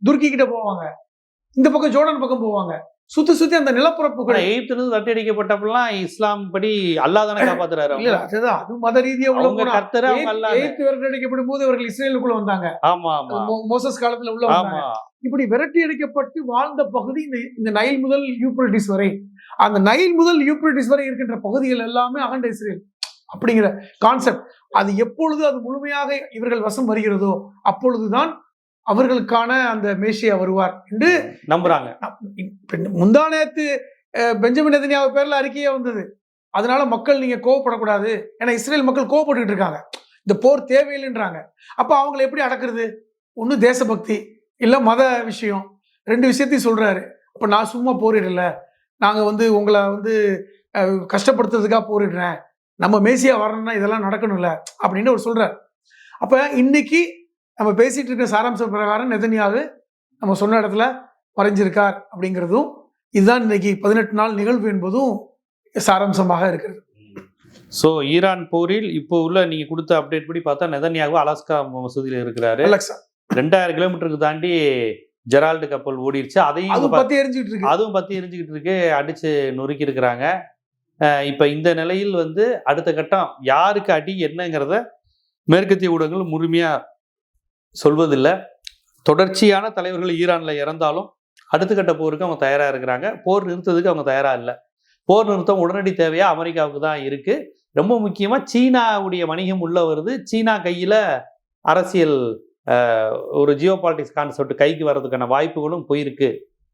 துருக்கி கிட்ட போவாங்க, இந்த பக்கம் ஜோர்டான் பக்கம் போவாங்க, சுத்தி அந்த நிலப்பரப்புகள். எகிப்திலிருந்து தட்டியடிக்கப்பட்டப்பெல்லாம் இஸ்லாம் படி அல்லாஹ் தானே காப்பாத்துறாரு. இல்ல அதுதான், அது மத ரீதியா உள்ள அவங்க கர்த்தர், அவங்க அல்லாஹ். எகிப்து விரட்டி அடிக்கப்படும் போது அவர்கள் இஸ்ரேலுக்குள்ள வந்தாங்க. ஆமா ஆமா மோசஸ் காலத்துல உள்ள வந்தாங்க. ஆமா. இப்படி விரட்டி அடிக்கப்பட்டு வாழ்ந்த பகுதி இந்த நைல் முதல் யூப்ரட்டிஸ் வரை. அந்த நைல் முதல் யூப்ரட்டிஸ் வரை இருக்கின்ற பகுதிகள் எல்லாமே அகண்ட இஸ்ரேல் அப்படிங்கிற கான்செப்ட். அது எப்பொழுது அது முழுமையாக இவர்கள் வசம் வருகிறதோ அப்பொழுதுதான் அவர்களுக்கான அந்த மேசியா வருவார் என்று நம்புறாங்க. முந்தானேத்து பெஞ்சமின் நெதன்யாஹு பேர்ல அறிக்கையே வந்தது. அதனால மக்கள் நீங்க கோவப்படக்கூடாது, ஏன்னா இஸ்ரேல் மக்கள் கோவப்பட்டு இருக்காங்க, இந்த போர் தேவையில்லைன்றாங்க. அப்ப அவங்களை எப்படி அடக்குறது? ஒண்ணு தேசபக்தி, இல்ல மத விஷயம், ரெண்டு விஷயத்தையும் சொல்றாரு. அப்ப நான் சும்மா போரிடல, நாங்க உங்களை கஷ்டப்படுத்துறதுக்காக போரிடுறேன், நம்ம மேசியா வரணும்னா இதெல்லாம் நடக்கணும்ல அப்படின்னு அவர் சொல்றாரு. அப்ப இன்னைக்கு நம்ம பேசிட்டு இருக்க சாராம்சம் பிரகாரம் நெதன்யாஹு நம்ம சொன்ன இடத்துல மறைஞ்சிருக்கார் அப்படிங்கிறதும், இதுதான் இன்னைக்கு 18 நாள் நிகழ்வு என்பதும் சாராம்சமாக இருக்கிறது. ஸோ ஈரான் போரில் இப்போ உள்ள நீங்க கொடுத்த அப்டேட் படி பார்த்தா நெதன்யாஹு அலாஸ்கா மசூதியில் இருக்கிறாரு. 2000 கிலோமீட்டருக்கு தாண்டி ஜெரால்டு கப்பல் ஓடிடுச்சு. அதுவும் பத்தி எரிஞ்சுக்கிட்டு இருக்கு, அடிச்சு நொறுக்கி இருக்கிறாங்க. இப்ப இந்த நிலையில் அடுத்த கட்டம் யாருக்கு அடி என்னங்கிறத மேற்கத்திய ஊடகங்கள் முழுமையா சொல்வதில்லை. தொடர்ச்சியான தலைவர்கள் ஈரான்ல இறந்தாலும் அடுத்த கட்ட போருக்கு அவங்க தயாரா இருக்கிறாங்க. போர் நிறுத்தத்துக்கு அவங்க தயாரா இல்லை. போர் நிறுத்தம் உடனடி தேவையா அமெரிக்காவுக்கு தான் இருக்கு. ரொம்ப முக்கியமா சீனாவுடைய வணிகம் உள்ள வருது. சீனா கையில அரசியல் ஒரு ஜியோ பாலிட்டிக்ஸ் கான்செப்ட் கைக்கு வர்றதுக்கான வாய்ப்புகளும் போயிருக்கு